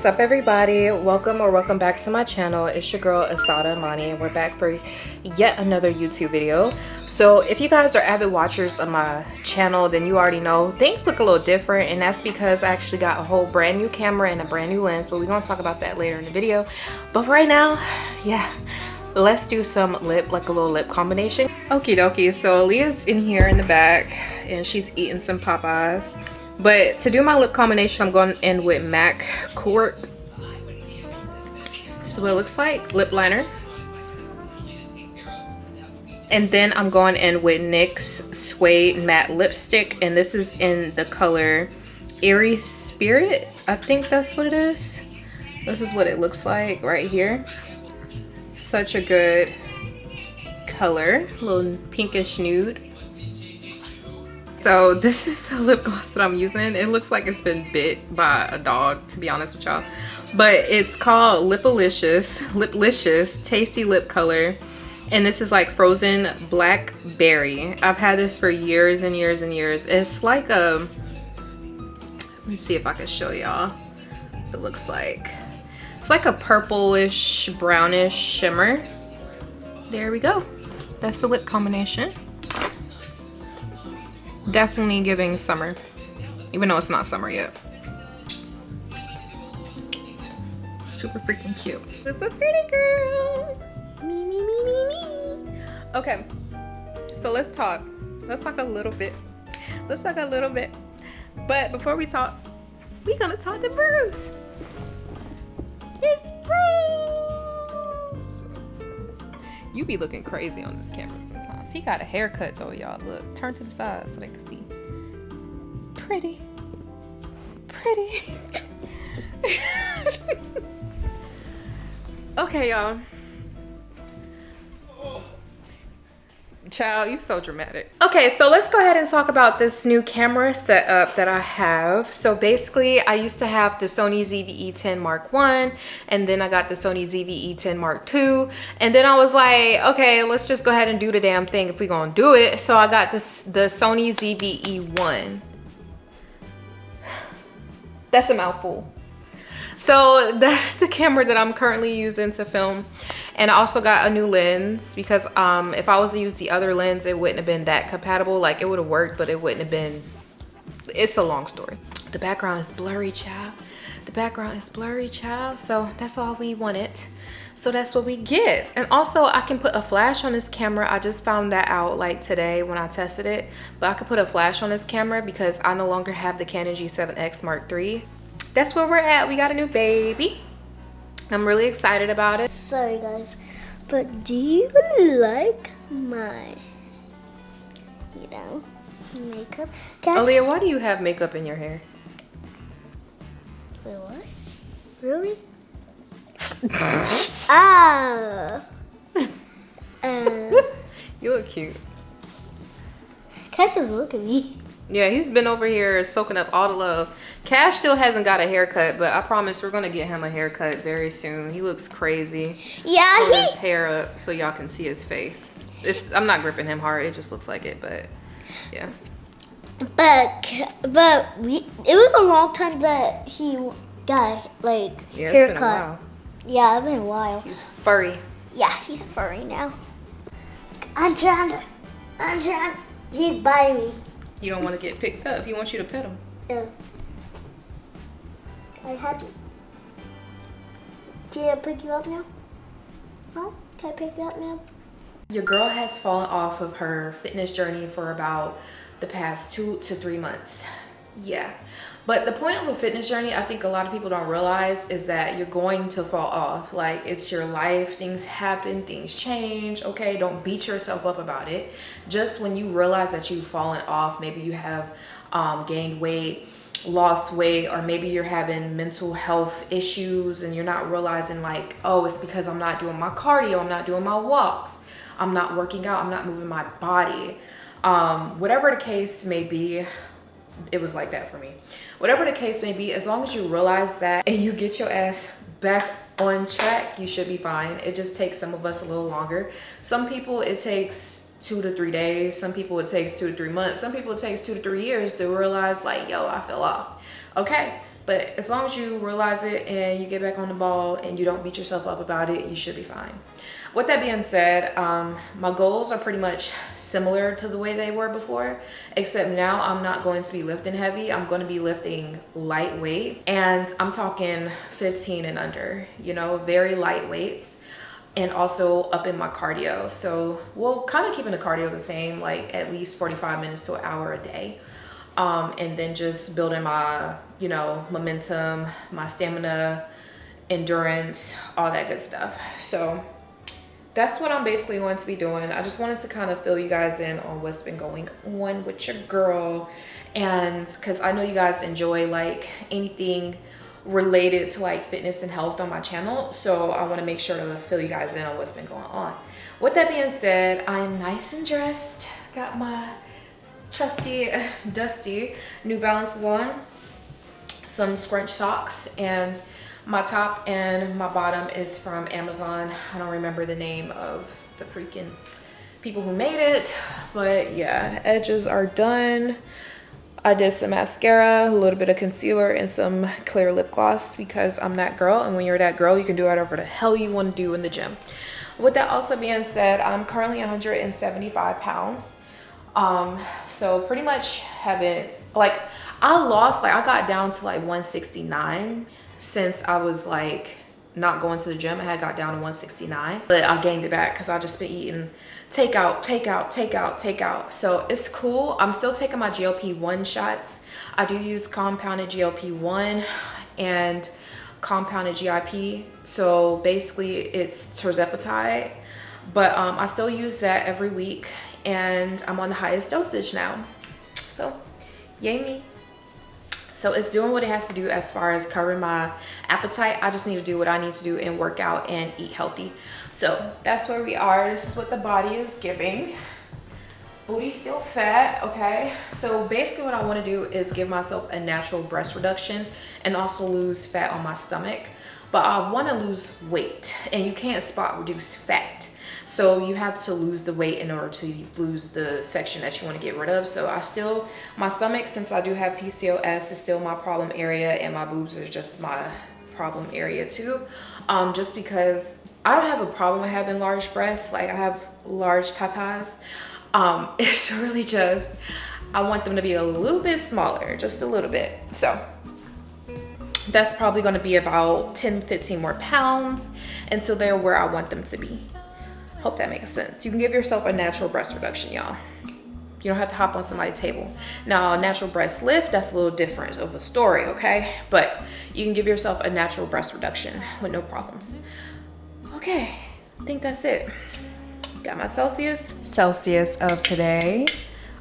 What's up, everybody? Welcome back to my channel. It's your girl Assataamani, and we're back for yet another YouTube video. So if you guys are avid watchers of my channel, then you already know things look a little different, and that's because I actually got a whole brand new camera and a brand new lens, but we're gonna talk about that later in the video. But right now, yeah, let's do some lip, like a little lip combination. Okie dokie. So Aaliyah's in here in the back and she's eating some Popeyes. But to do my lip combination, I'm going in with MAC Cork. This is what it looks like, lip liner. And then I'm going in with NYX Suede Matte Lipstick, and this is in the color Airy Spirit. I think that's what it is. This is what it looks like right here. Such a good color, a little pinkish nude. So this is the lip gloss that I'm using. It looks like it's been bit by a dog, to be honest with y'all. But it's called Liplicious Tasty Lip Color. And this is like frozen blackberry. I've had this for years and years and years. It's like a, let me see if I can show y'all what it looks like. It's like a purplish, brownish shimmer. There we go. That's the lip combination. Definitely giving summer, even though it's not summer yet. Super freaking cute. It's a pretty girl. Me, me, me, me, me. Okay, so let's talk. Let's talk a little bit. But before we talk, we're gonna talk to Bruce. It's Bruce. You be looking crazy on this camera sometimes. He got a haircut though, y'all. Look, turn to the side so they can see. Pretty. Okay, y'all. Child, you're so dramatic. Okay, so let's go ahead and talk about this new camera setup that I have. So basically, I used to have the Sony ZV-E10 Mark I, and then I got the Sony ZV-E10 Mark II, and then I was like, okay, let's just go ahead and do the damn thing if we're gonna do it. So I got the Sony ZV-E1. That's a mouthful. So that's the camera that I'm currently using to film. And I also got a new lens because if I was to use the other lens, it wouldn't have been that compatible. Like, it would have worked, but it wouldn't have been. It's a long story. The background is blurry, child. So that's all we wanted. So that's what we get. And also, I can put a flash on this camera. I just found that out like today when I tested it. But I could put a flash on this camera because I no longer have the Canon G7X Mark III. That's where we're at. We got a new baby. I'm really excited about it. Sorry guys, but do you like my, makeup? Aaliyah, why do you have makeup in your hair? Wait, what? Really? Ah. You look cute. Cash doesn't look at me. Yeah, he's been over here soaking up all the love. Cash still hasn't got a haircut, but I promise we're gonna get him a haircut very soon. He looks crazy. Yeah, Pull his hair up so y'all can see his face. I'm not gripping him hard. It just looks like it, but yeah. But it was a long time that he got like Yeah, it's haircut. been a while. Yeah, it's been a while. He's furry. Yeah, he's furry now. I'm trying. He's biting me. You don't want to get picked up. He wants you to pet him. Yeah. I'm happy. Can I pick you up now? No? Can I pick you up now? Your girl has fallen off of her fitness journey for about the past 2 to 3 months. Yeah. But the point of a fitness journey, I think a lot of people don't realize, is that you're going to fall off. Like, it's your life. Things happen. Things change. Okay, don't beat yourself up about it. Just when you realize that you've fallen off, maybe you have gained weight, lost weight, or maybe you're having mental health issues and you're not realizing like, oh, it's because I'm not doing my cardio, I'm not doing my walks, I'm not working out, I'm not moving my body. Whatever the case may be, it was like that for me. Whatever the case may be, as long as you realize that and you get your ass back on track, you should be fine. It just takes some of us a little longer. Some people it takes 2 to 3 days. Some people it takes 2 to 3 months. Some people it takes 2 to 3 years to realize like, yo, I fell off. Okay, But as long as you realize it and you get back on the ball and you don't beat yourself up about it, you should be fine. With that being said, my goals are pretty much similar to the way they were before, except now I'm not going to be lifting heavy. I'm going to be lifting lightweight, and I'm talking 15 and under, you know, very light weights, and also up in my cardio. So we'll kind of keeping the cardio the same, like at least 45 minutes to an hour a day. And then just building my, you know, momentum, my stamina, endurance, all that good stuff. So that's what I'm basically going to be doing. I just wanted to kind of fill you guys in on what's been going on with your girl. And because I know you guys enjoy like anything related to like fitness and health on my channel. So I want to make sure to fill you guys in on what's been going on. With that being said, I'm nice and dressed. Got my trusty, dusty New Balances on. Some scrunch socks, and my top and my bottom is from Amazon. I don't remember the name of the freaking people who made it, but yeah, edges are done. I did some mascara, a little bit of concealer, and some clear lip gloss because I'm that girl, and when you're that girl, you can do whatever the hell you want to do in the gym. With that also being said, I'm currently 175 pounds. So pretty much haven't, like, I got down to like 169 since I was like not going to the gym. I had got down to 169, but I gained it back because I just been eating takeout. So it's cool. I'm still taking my GLP-1 shots. I do use compounded GLP-1 and compounded GIP. So basically it's tirzepatide, but I still use that every week, and I'm on the highest dosage now. So yay me. So it's doing what it has to do as far as covering my appetite. I just need to do what I need to do and work out and eat healthy. So that's where we are. This is what the body is giving. Booty's still fat, okay? So basically what I want to do is give myself a natural breast reduction and also lose fat on my stomach. But I want to lose weight, and you can't spot reduce fat. So you have to lose the weight in order to lose the section that you want to get rid of. So my stomach, since I do have PCOS, is still my problem area, and my boobs are just my problem area too. Just because I don't have a problem with having large breasts. Like, I have large tatas. It's really just, I want them to be a little bit smaller, just a little bit. So that's probably going to be about 10-15 more pounds until they're where I want them to be. Hope that makes sense. You can give yourself a natural breast reduction, y'all. You don't have to hop on somebody's table. Now, a natural breast lift, that's a little different of a story, okay? But you can give yourself a natural breast reduction with no problems. Okay, I think that's it. Got my Celsius. Celsius of today,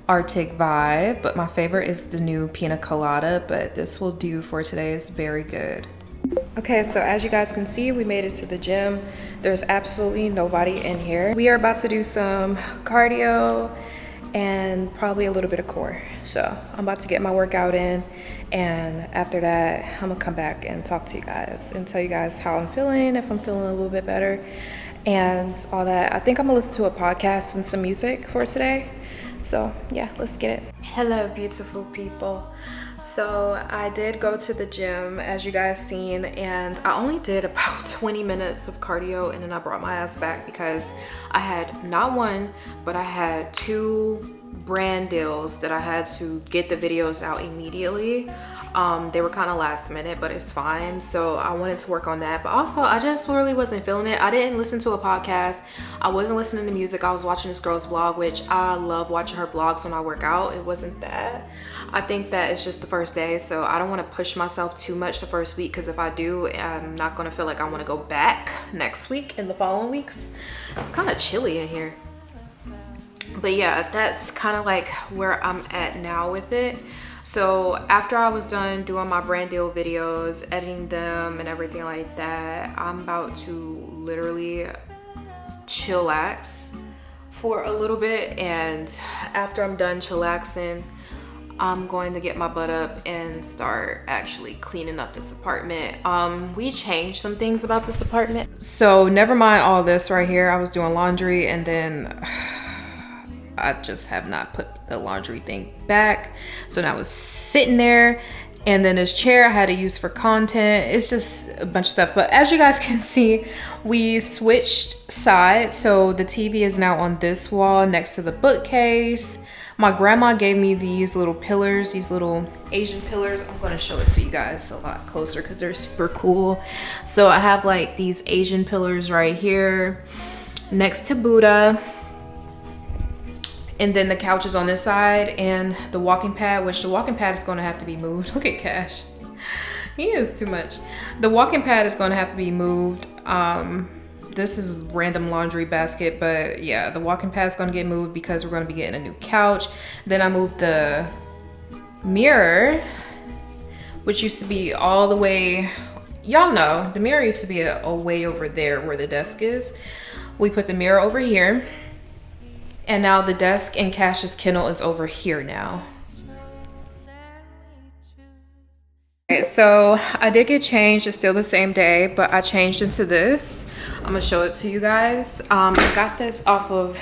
Arctic Vibe, but my favorite is the new Pina Colada, but this will do for today. It's very good. Okay, so as you guys can see, we made it to the gym. There's absolutely nobody in here. We are about to do some cardio and probably a little bit of core. So I'm about to get my workout in, and after that, I'm gonna come back and talk to you guys and tell you guys how I'm feeling, if I'm feeling a little bit better and all that. I think I'm gonna listen to a podcast and some music for today. So yeah, let's get it. Hello, beautiful people. So I did go to the gym, as you guys seen, and I only did about 20 minutes of cardio, and then I brought my ass back because I had not one, but I had 2 brand deals that I had to get the videos out immediately. They were kind of last minute, but it's fine. So I wanted to work on that, but also I just really wasn't feeling it. I didn't listen to a podcast. I wasn't listening to music. I was watching this girl's vlog, which I love watching her vlogs when I work out. It wasn't that. I think that it's just the first day, so I don't want to push myself too much the first week, because if I do, I'm not going to feel like I want to go back next week and the following weeks. It's kind of chilly in here. But yeah, that's kind of like where I'm at now with it. So after I was done doing my brand deal videos, editing them and everything like that, I'm about to literally chillax for a little bit. And after I'm done chillaxing, I'm going to get my butt up and start actually cleaning up this apartment. We changed some things about this apartment. So never mind all this right here. I was doing laundry, and then I just have not put the laundry thing back. So now it's sitting there And then this chair I had to use for content. It's just a bunch of stuff. But as you guys can see, we switched sides. So the TV is now on this wall next to the bookcase. My grandma gave me these little pillars, these little Asian pillars. I'm gonna show it to you guys a lot closer because they're super cool. So I have like these Asian pillars right here next to Buddha. And then the couch is on this side and the walking pad, which the walking pad is gonna have to be moved. Look at Cash. He is too much. The walking pad is gonna have to be moved. This is random laundry basket, but yeah, the walking pad is gonna get moved because we're gonna be getting a new couch. Then I moved the mirror, which used to be all the way, y'all know, the mirror used to be a way over there where the desk is. We put the mirror over here. And now the desk in Cash's kennel is over here now. Okay, so I did get changed. It's still the same day, but I changed into this. I'm gonna show it to you guys. I got this off of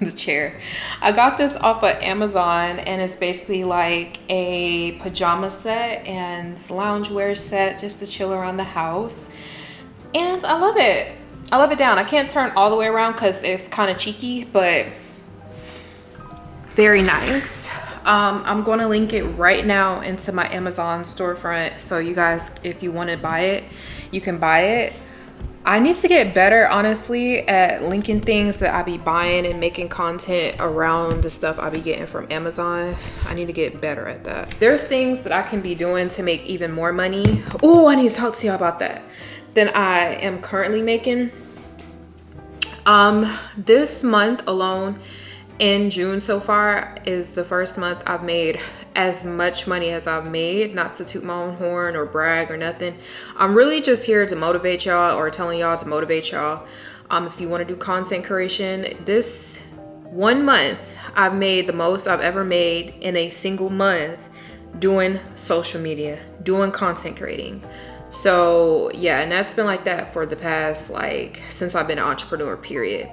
the chair. I got this off of Amazon, and it's basically like a pajama set and loungewear set just to chill around the house. And I love it. I love it down. I can't turn all the way around because it's kind of cheeky, but very nice. I'm going to link it right now into my Amazon storefront. So you guys, if you want to buy it, you can buy it. I need to get better, honestly, at linking things that I be buying and making content around the stuff I be getting from Amazon. I need to get better at that. There's things that I can be doing to make even more money. Oh, I need to talk to y'all about that. Than I am currently making. This month alone, in June so far, is the first month I've made as much money as I've made. Not to toot my own horn or brag or nothing. I'm really just here to motivate y'all, or telling y'all to motivate y'all. If you want to do content creation, this 1 month I've made the most I've ever made in a single month doing social media, doing content creating. So yeah, and that's been like that for the past, like, since I've been an entrepreneur, period.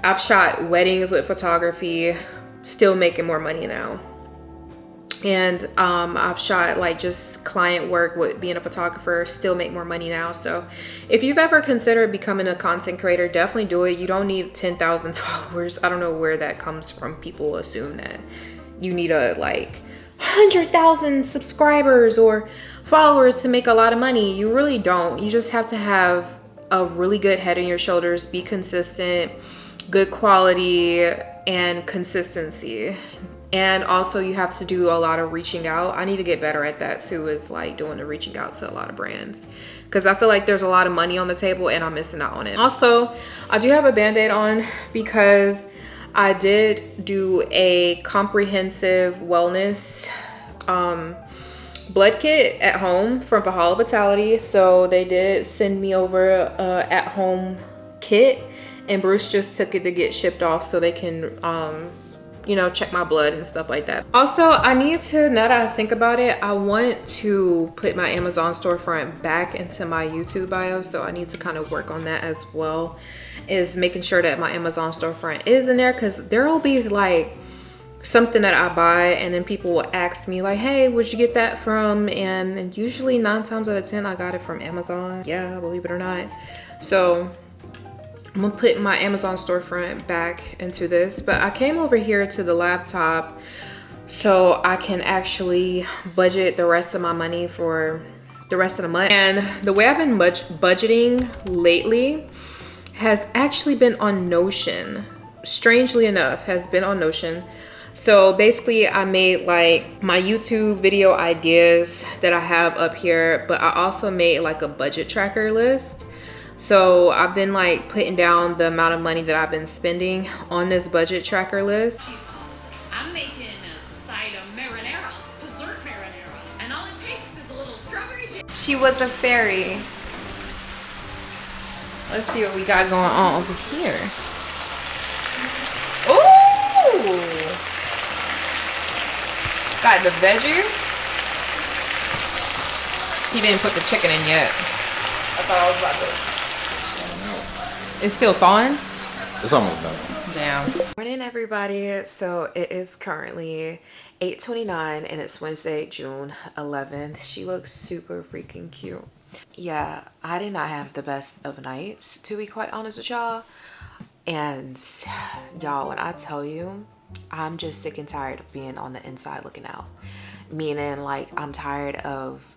I've shot weddings with photography, still making more money now. And I've shot like just client work with being a photographer, still make more money now. So if you've ever considered becoming a content creator, definitely do it. You don't need 10,000 followers. I don't know where that comes from. People assume that you need a like 100,000 subscribers or followers to make a lot of money. You really don't. You just have to have a really good head on your shoulders, be consistent, good quality and consistency. And also you have to do a lot of reaching out. I need to get better at that too, is like doing the reaching out to a lot of brands, because I feel like there's a lot of money on the table and I'm missing out on it. Also, I do have a band-aid on because I did do a comprehensive wellness blood kit at home from Valhalla Vitality. So they did send me over a at-home kit, and Bruce just took it to get shipped off so they can you know, check my blood and stuff like that. Also, I need to, now that I think about it, I want to put my Amazon storefront back into my YouTube bio. So I need to kind of work on that as well, is making sure that my Amazon storefront is in there, because there will be like something that I buy and then people will ask me like, hey, where'd you get that from? And usually 9 times out of 10 I got it from Amazon. Yeah, believe it or not. So I'm gonna put my Amazon storefront back into this, but I came over here to the laptop so I can actually budget the rest of my money for the rest of the month. And the way I've been budgeting lately has actually been on Notion. Strangely enough, has been on Notion. So basically I made like my YouTube video ideas that I have up here, but I also made like a budget tracker list. So I've been like putting down the amount of money that I've been spending on this budget tracker list. Jesus, I'm making a side of marinara, dessert marinara, and all it takes is a little strawberry jam. She was a fairy. Let's see what we got going on over here. Ooh! Got the veggies. He didn't put the chicken in yet. I thought I was about to. It's still thawing? It's almost done. Damn. Morning, everybody. So it is currently 8:29 and it's Wednesday, June 11th. She looks super freaking cute. Yeah, I did not have the best of nights, to be quite honest with y'all. And y'all, when I tell you, I'm just sick and tired of being on the inside looking out. Meaning, like, I'm tired of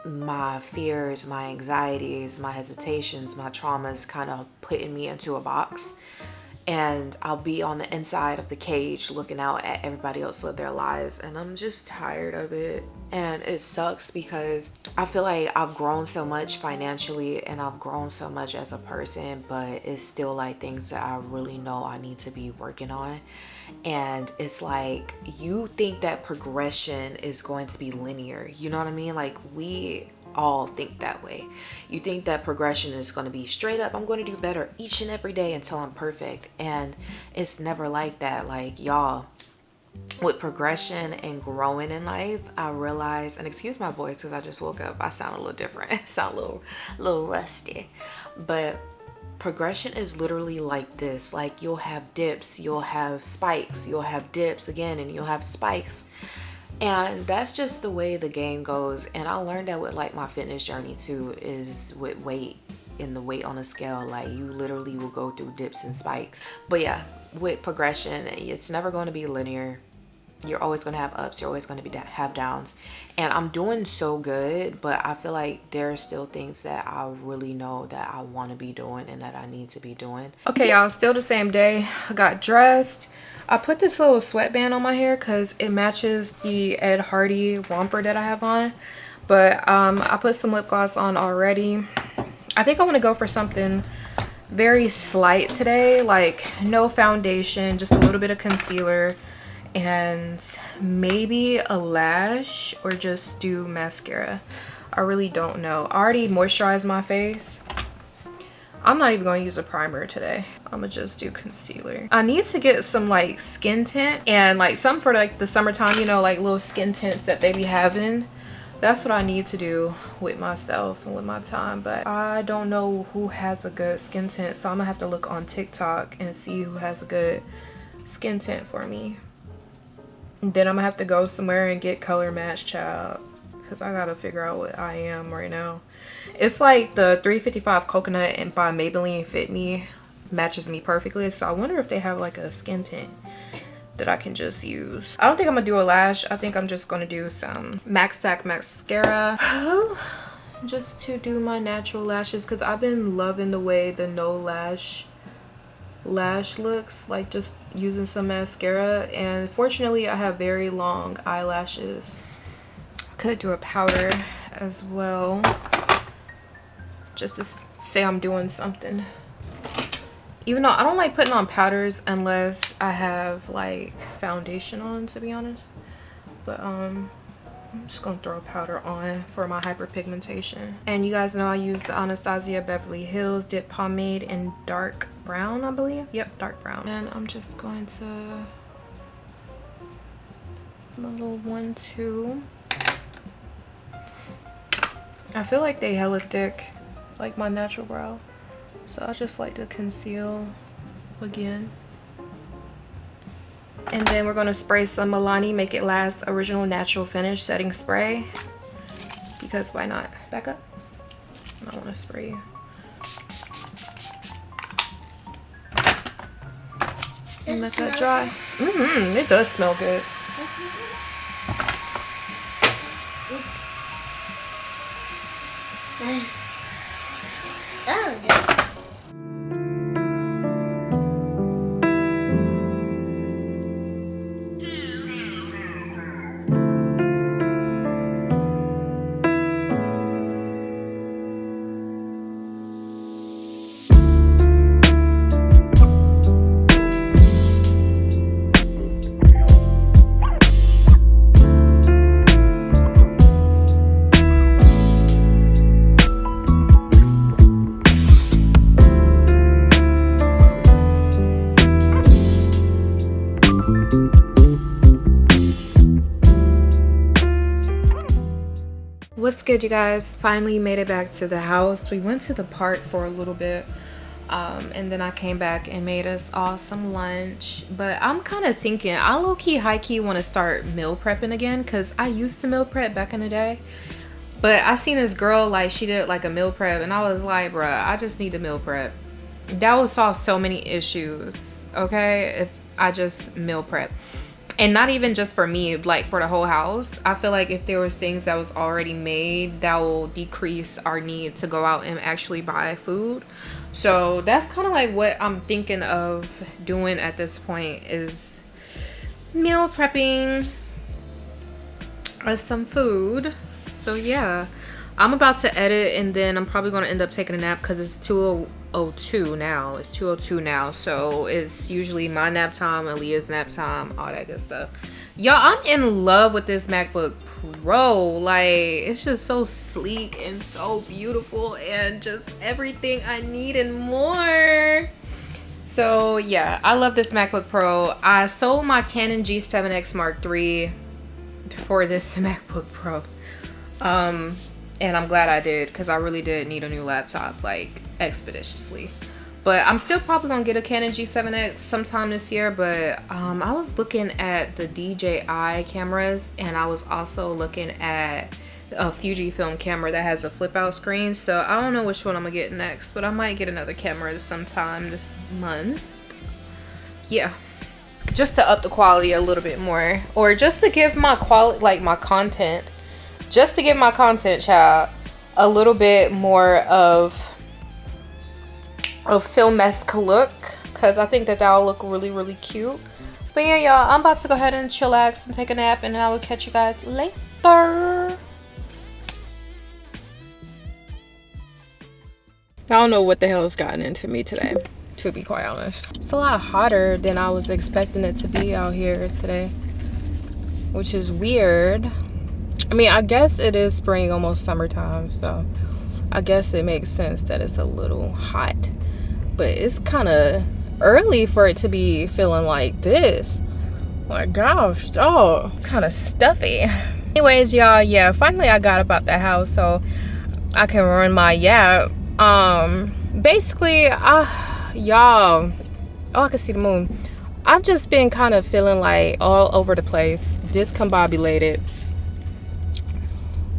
my fears, my anxieties, my hesitations, my traumas kind of putting me into a box. And I'll be on the inside of the cage looking out at everybody else live their lives, and I'm just tired of it. And it sucks because I feel like I've grown so much financially and I've grown so much as a person, but it's still like things that I really know I need to be working on. And it's like, you think that progression is going to be linear, you know what I mean? Like, we all think that way. You think that progression is going to be straight up, I'm going to do better each and every day until I'm perfect, and it's never like that. Like, y'all, with progression and growing in life, I realize, and excuse my voice because I just woke up, I sound a little different, I sound a little rusty, but progression is literally like this. Like, you'll have dips, you'll have spikes, you'll have dips again, and you'll have spikes. And that's just the way the game goes. And I learned that with like my fitness journey too, is with weight and the weight on a scale. Like, you literally will go through dips and spikes. But yeah, with progression, it's never going to be linear. You're always going to have ups, you're always going to have downs. And I'm doing so good, but I feel like there are still things that I really know that I want to be doing and that I need to be doing. Okay, y'all, still the same day. I got dressed. I put this little sweatband on my hair because it matches the Ed Hardy romper that I have on. But I put some lip gloss on already. I think I want to go for something very slight today. Like, no foundation, just a little bit of concealer. And maybe a lash, or just do mascara. I really don't know. I already moisturized my face. I'm not even going to use a primer today. I'm gonna just do concealer. I need to get some like skin tint, and like some for like the summertime, you know, like little skin tints that they be having. That's what I need to do with myself and with my time. But I don't know who has a good skin tint, so I'm gonna have to look on TikTok and see who has a good skin tint for me. And then I'm gonna have to go somewhere and get color match, child, because I gotta figure out what I am right now. It's like the 355 coconut and by Maybelline Fit Me matches me perfectly. So I wonder if they have like a skin tint that I can just use. I don't think I'm gonna do a lash. I think I'm just gonna do some Max Stack mascara just to do my natural lashes, because I've been loving the way the no lash looks, like just using some mascara. And fortunately I have very long eyelashes. Could do a powder as well, just to say I'm doing something. Even though I don't like putting on powders unless I have like foundation on, to be honest. But I'm just gonna throw powder on for my hyperpigmentation. And you guys know I use the Anastasia Beverly Hills Dip Pomade in dark brown, I believe. Yep, dark brown. And I'm just going to a little 1-2. I feel like they hella thick, like my natural brow. So I just like to conceal again. And then we're gonna spray some Milani Make It Last Original Natural Finish Setting Spray. Because why not? Back up. I wanna spray you. And let that dry. It does smell good. Oops. What's good, you guys? Finally made it back to the house. We went to the park for a little bit. And then I came back and made us all some lunch. But I'm kind of thinking, I low-key, high-key want to start meal prepping again, because I used to meal prep back in the day. But I seen this girl, like, she did like a meal prep, and I was like, bruh, I just need to meal prep. That will solve so many issues, okay, if I just meal prep. And not even just for me, like for the whole house. I feel like if there was things that was already made, that will decrease our need to go out and actually buy food. So that's kind of like what I'm thinking of doing at this point, is meal prepping some food. So yeah, I'm about to edit, and then I'm probably going to end up taking a nap because it's 2:02 now. It's 2:02 now, so it's usually my nap time, Aaliyah's nap time, all that good stuff. Y'all, I'm in love with this MacBook Pro. Like, it's just so sleek and so beautiful and just everything I need and more. So yeah, I love this MacBook Pro. I sold my Canon G7X Mark III for this MacBook Pro. And I'm glad I did, because I really did need a new laptop, like, expeditiously. But I'm still probably gonna get a Canon G7X sometime this year. But I was looking at the DJI cameras, and I was also looking at a Fujifilm camera that has a flip out screen. So I don't know which one I'm gonna get next, but I might get another camera sometime this month. Yeah, just to up the quality a little bit more, or just to give my quality, like my content, just to give my content, child, a little bit more of film-esque look, because I think that will look really, really cute. But yeah, y'all, I'm about to go ahead and chillax and take a nap, and I will catch you guys later. I don't know what the hell's gotten into me today, to be quite honest. It's a lot hotter than I was expecting it to be out here today, which is weird. I mean, I guess it is spring, almost summertime, so I guess it makes sense that it's a little hot. But it's kind of early for it to be feeling like this. My gosh, oh, kind of stuffy. Anyways, y'all, yeah, finally I got up out the house so I can run my yap. Basically, y'all, oh, I can see the moon. I've just been kind of feeling like all over the place, discombobulated,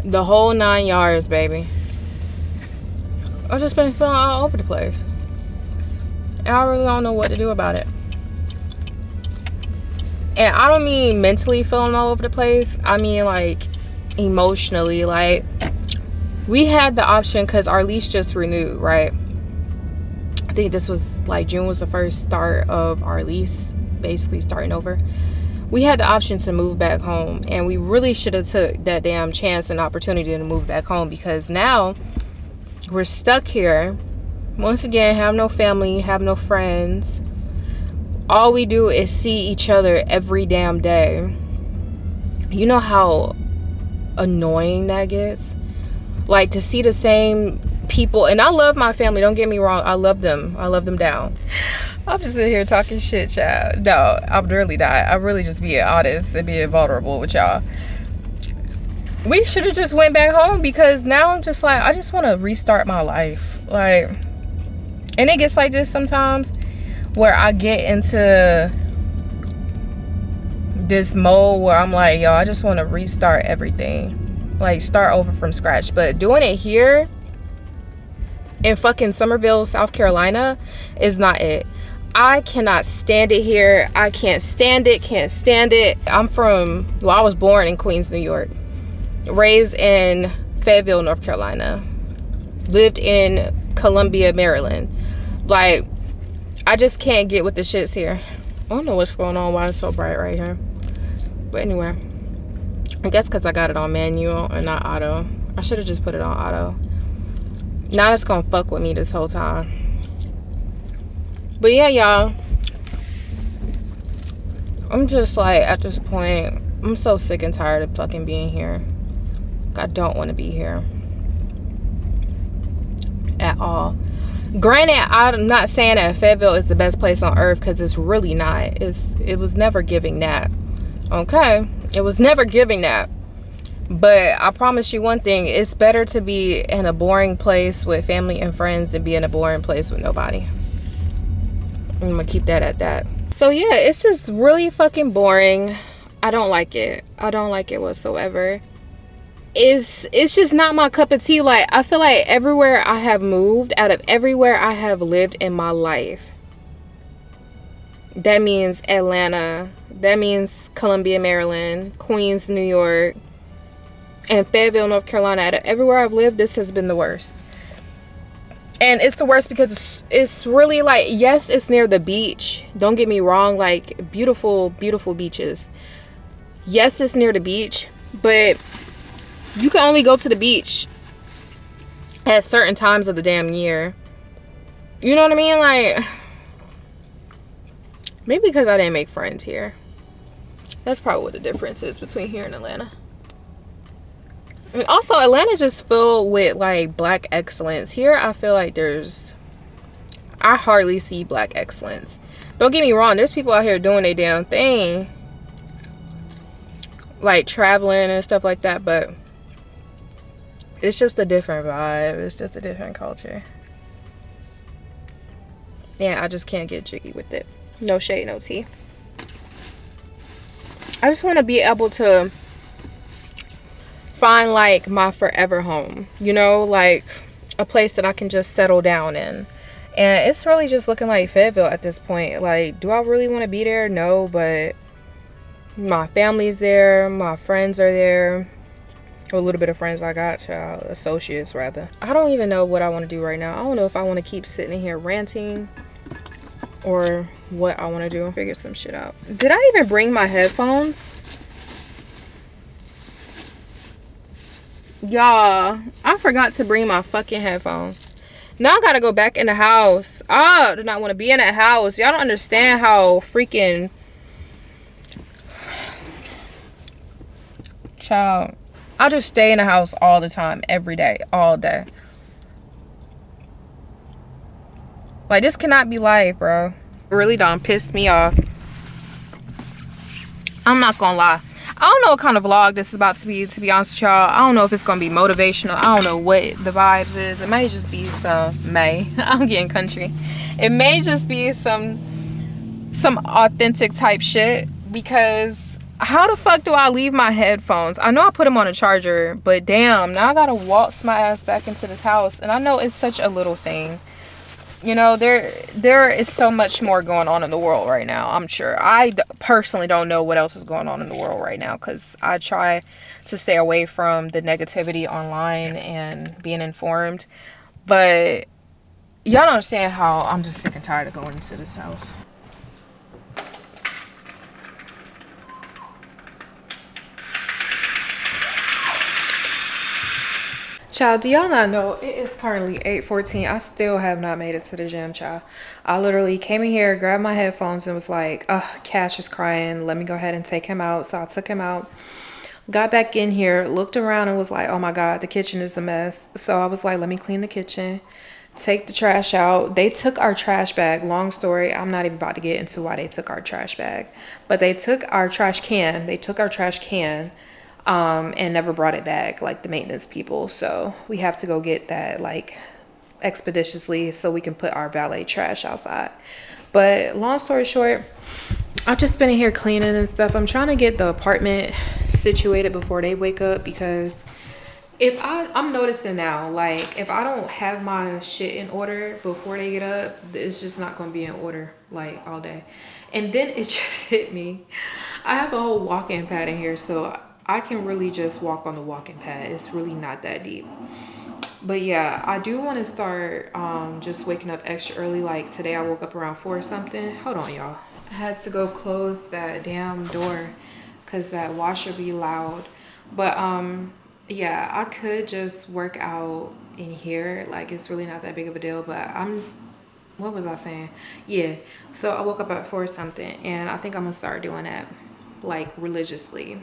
the whole 9 yards, baby. I've just been feeling all over the place, and I really don't know what to do about it. And I don't mean mentally feeling all over the place, I mean like emotionally. Like, we had the option, because our lease just renewed, right? I think this was like June was the first start of our lease, basically starting over. We had the option to move back home, and we really should have took that damn chance and opportunity to move back home, because now we're stuck here. Once again, have no family, have no friends. All we do is see each other every damn day. You know how annoying that gets? Like, to see the same people, and I love my family, don't get me wrong, I love them down. I'm just sitting here talking shit, child. No, I would really die. I really just be honest and being vulnerable with y'all. We should have just went back home, because now I'm just like, I just want to restart my life. Like, and it gets like this sometimes, where I get into this mode where I'm like, yo, I just want to restart everything, like start over from scratch. But doing it here in fucking Somerville, South Carolina is not it. I cannot stand it here. I can't stand it. I was born in Queens, New York, raised in Fayetteville, North Carolina, lived in Columbia, Maryland. Like, I just can't get with the shits here. I don't know what's going on, why it's so bright right here. But anyway, I guess because I got it on manual and not auto. I should have just put it on auto. Now it's gonna fuck with me this whole time. But yeah, y'all, I'm just like, at this point, I'm so sick and tired of fucking being here. I don't want to be here at all. Granted, I'm not saying that Fayetteville is the best place on earth, because it's really not. It was never giving that. Okay, it was never giving that. But I promise you one thing, it's better to be in a boring place with family and friends than be in a boring place with nobody. I'm gonna keep that at that. So yeah, it's just really fucking boring. I don't like it. I don't like it whatsoever. It's just not my cup of tea. Like, I feel like everywhere I have moved, out of everywhere I have lived in my life, that means Atlanta, that means Columbia, Maryland, Queens, New York, and Fayetteville, North Carolina, out of everywhere I've lived, this has been the worst. And it's the worst because it's really like, yes, it's near the beach. Don't get me wrong, like, beautiful, beautiful beaches. Yes, it's near the beach, but you can only go to the beach at certain times of the damn year. You know what I mean? Like, maybe because I didn't make friends here. That's probably what the difference is between here and Atlanta. I mean, also, Atlanta just filled with, like, black excellence. Here, I feel like I hardly see black excellence. Don't get me wrong. There's people out here doing their damn thing. Like, traveling and stuff like that. But it's just a different vibe. It's just a different culture. Yeah, I just can't get jiggy with it. No shade, no tea. I just want to be able to find, like, my forever home, you know, like a place that I can just settle down in. And it's really just looking like Fayetteville at this point. Like, do I really want to be there? No, but my family's there, my friends are there, a little bit of friends I got, associates rather. I don't even know what I want to do right now. I don't know if I want to keep sitting here ranting or what I want to do. Figure some shit out. Did I even bring my headphones? Y'all, I forgot to bring my fucking headphones. Now I gotta go back in the house. I do not want to be in that house. Y'all don't understand how freaking... Child, I just stay in the house all the time, every day, all day. Like, this cannot be life, bro. It really done pissed me off. I'm not gonna lie. I don't know what kind of vlog this is about to be honest with y'all. I don't know if it's gonna be motivational. I don't know what the vibes is. It may just be I'm getting country. It may just be some authentic type shit, because how the fuck do I leave my headphones? I know I put them on a charger, but damn, now I gotta waltz my ass back into this house. And I know it's such a little thing. You know, there is so much more going on in the world right now, I'm sure. I personally don't know what else is going on in the world right now, because I try to stay away from the negativity online and being informed. But y'all don't understand how I'm just sick and tired of going into this house. Child, do y'all not know it is currently 8:14? I still have not made it to the gym, child. I literally came in here, grabbed my headphones, and was like, Cash is crying. Let me go ahead and take him out. So I took him out, got back in here, looked around, and was like, oh my God, the kitchen is a mess. So I was like, let me clean the kitchen, take the trash out. They took our trash bag. Long story. I'm not even about to get into why they took our trash bag. But they took our trash can. And never brought it back, like the maintenance people. So we have to go get that, like, expeditiously so we can put our valet trash outside. But long story short, I've just been in here cleaning and stuff. I'm trying to get the apartment situated before they wake up, because I'm noticing now, like, if I don't have my shit in order before they get up, it's just not going to be in order, like, all day. And then it just hit me. I have a whole walk-in pad in here, so I can really just walk on the walking pad. It's really not that deep. But yeah, I do want to start just waking up extra early. Like today I woke up around 4 or something. Hold on, y'all. I had to go close that damn door because that washer be loud. But yeah, I could just work out in here. Like, it's really not that big of a deal. But what was I saying? Yeah, so I woke up at 4 or something, and I think I'm gonna start doing that, like, religiously.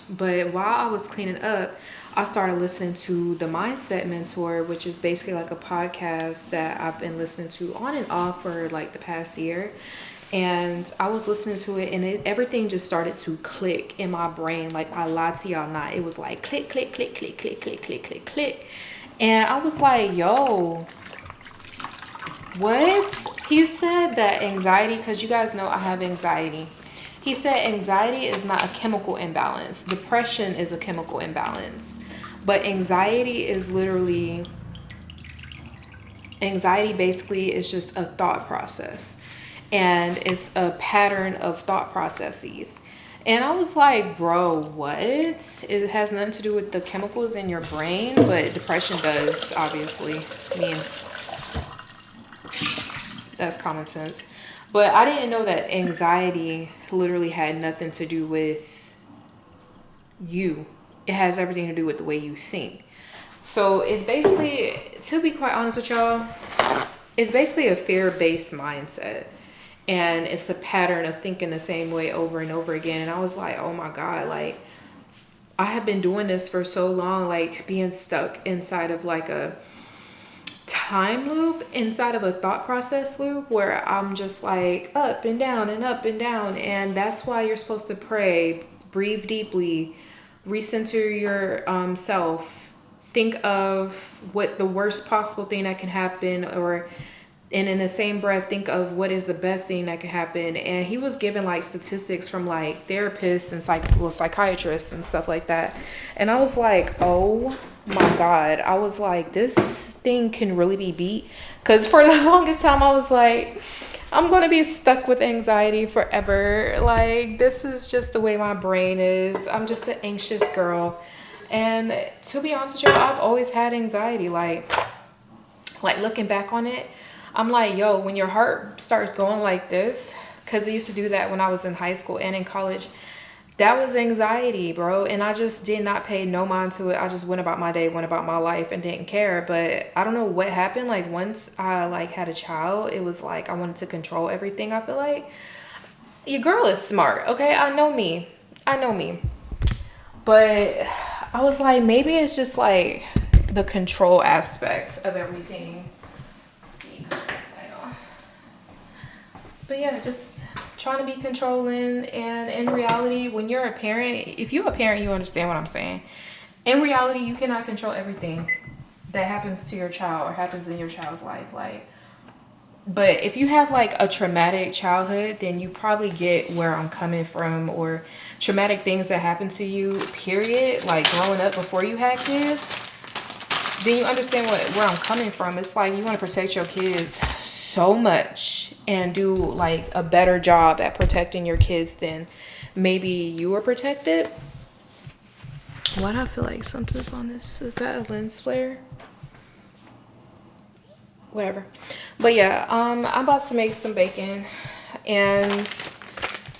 But while I was cleaning up, I started listening to the Mindset Mentor, which is basically like a podcast that I've been listening to on and off for like the past year. And I was listening to it, and everything just started to click in my brain. Like, I lied to y'all not. It was like click, click, click, click, click, click, click, click, click. And I was like, yo, What? He said that anxiety, because you guys know I have anxiety. He said anxiety is not a chemical imbalance. Depression is a chemical imbalance. But anxiety is literally, anxiety basically is just a thought process. And it's a pattern of thought processes. And I was like, bro, what? It has nothing to do with the chemicals in your brain, but depression does, obviously. I mean, that's common sense. But I didn't know that anxiety literally had nothing to do with you. It has everything to do with the way you think. So it's basically, to be quite honest with y'all, it's basically a fear-based mindset. And it's a pattern of thinking the same way over and over again. And I was like, oh my God, like, I have been doing this for so long, like being stuck inside of like a time loop, inside of a thought process loop where I'm just like up and down and up and down. And that's why you're supposed to pray, breathe deeply, recenter your self, think of what the worst possible thing that can happen, and in the same breath, think of what is the best thing that can happen. And he was giving like statistics from like therapists and psychiatrists and stuff like that. And I was like, oh my God. I was like, this thing can really be beat. Because for the longest time, I was like, I'm going to be stuck with anxiety forever. Like, this is just the way my brain is. I'm just an anxious girl. And to be honest with you, I've always had anxiety. Like looking back on it, I'm like, yo, when your heart starts going like this, because I used to do that when I was in high school and in college, that was anxiety, bro. And I just did not pay no mind to it. I just went about my day, went about my life and didn't care. But I don't know what happened. Like once I like had a child, it was like I wanted to control everything. I feel like your girl is smart. Okay, I know me. But I was like, maybe it's just like the control aspect of everything. But yeah, just trying to be controlling. And in reality, when you're a parent, if you're a parent, you understand what I'm saying. In reality, you cannot control everything that happens to your child or happens in your child's life. Like, but if you have like a traumatic childhood, then you probably get where I'm coming from, or traumatic things that happen to you, period, like growing up before you had kids. Then you understand where I'm coming from. It's like you want to protect your kids so much and do like a better job at protecting your kids than maybe you were protected. Why do I feel like something's on this? Is that a lens flare? Whatever. But yeah, I'm about to make some bacon, and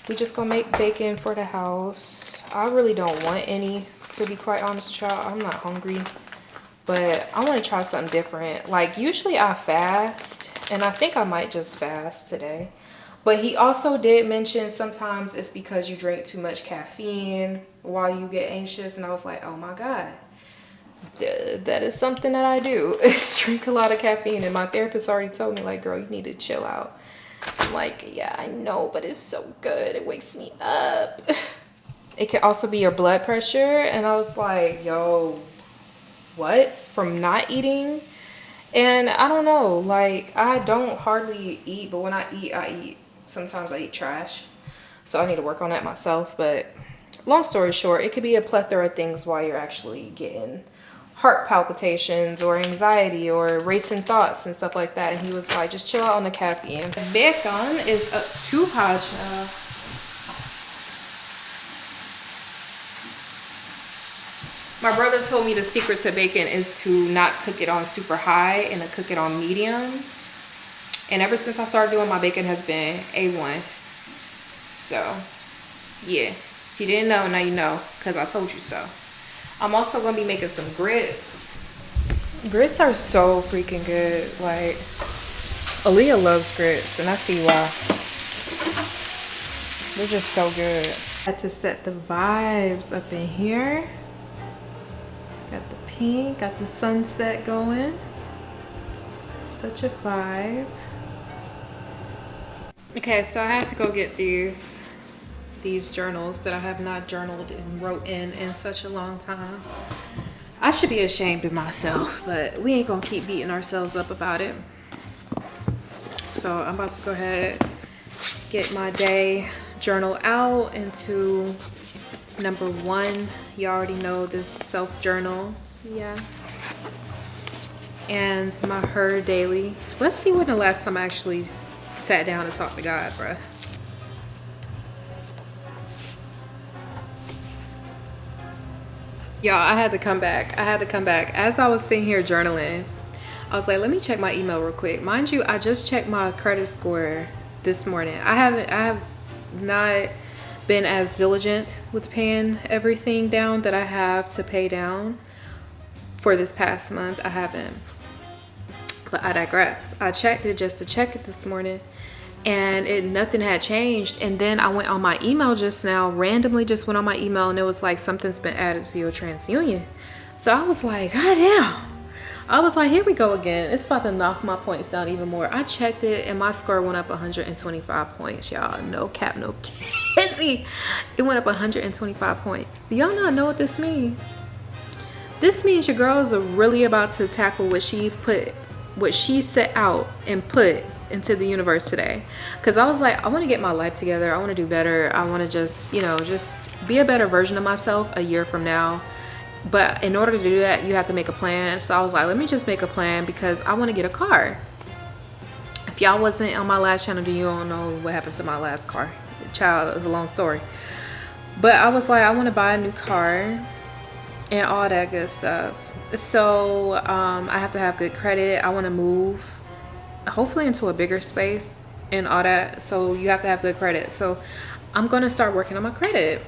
we just gonna make bacon for the house. I really don't want any, to be quite honest with y'all. I'm not hungry. But I want to try something different. Like, usually I fast, and I think I might just fast today. But he also did mention sometimes it's because you drink too much caffeine while you get anxious. And I was like, oh my God, that is something that I do, is drink a lot of caffeine. And my therapist already told me, like, girl, you need to chill out. I'm like, yeah, I know, but it's so good. It wakes me up. It can also be your blood pressure. And I was like, yo, what? From not eating? And I don't know, like, I don't hardly eat, but when I eat, sometimes I eat trash. So I need to work on that myself. But long story short, it could be a plethora of things why you're actually getting heart palpitations or anxiety or racing thoughts and stuff like that. And he was like, just chill out on the caffeine. Bacon is up too hot, child. My brother told me the secret to bacon is to not cook it on super high and to cook it on medium. And ever since I started doing, my bacon has been A1. So, yeah. If you didn't know, now you know, because I told you so. I'm also going to be making some grits. Grits are so freaking good. Like, Aaliyah loves grits, and I see why. They're just so good. I had to set the vibes up in here. Got the pink, got the sunset going. Such a vibe. Okay, so I had to go get these journals that I have not journaled and wrote in such a long time. I should be ashamed of myself, but we ain't gonna keep beating ourselves up about it. So I'm about to go ahead, get my day journal out into number 1. You already know this self journal. Yeah. And my her daily. Let's see when the last time I actually sat down and talked to God, bruh. Y'all, I had to come back. As I was sitting here journaling, I was like, let me check my email real quick. Mind you, I just checked my credit score this morning. I have not been as diligent with paying everything down that I have to pay down for this past month. I haven't. But I digress. I checked it just to check it this morning, and nothing had changed. And then I went on my email just now, randomly just went on my email, and it was like, something's been added to your TransUnion. So I was like, God damn. I was like, here we go again. It's about to knock my points down even more. I checked it and my score went up 125 points, y'all. No cap, no kizzy. It went up 125 points. Do y'all not know what this means? This means your girl is really about to tackle what she set out and put into the universe today. Because I was like, I want to get my life together. I want to do better. I want to just, just be a better version of myself a year from now. But in order to do that, you have to make a plan. So I was like, let me just make a plan because I want to get a car. If y'all wasn't on my last channel, you don't know what happened to my last car. Child, it was a long story. But I was like, I want to buy a new car and all that good stuff. So I have to have good credit. I want to move, hopefully into a bigger space and all that. So you have to have good credit. So I'm going to start working on my credit.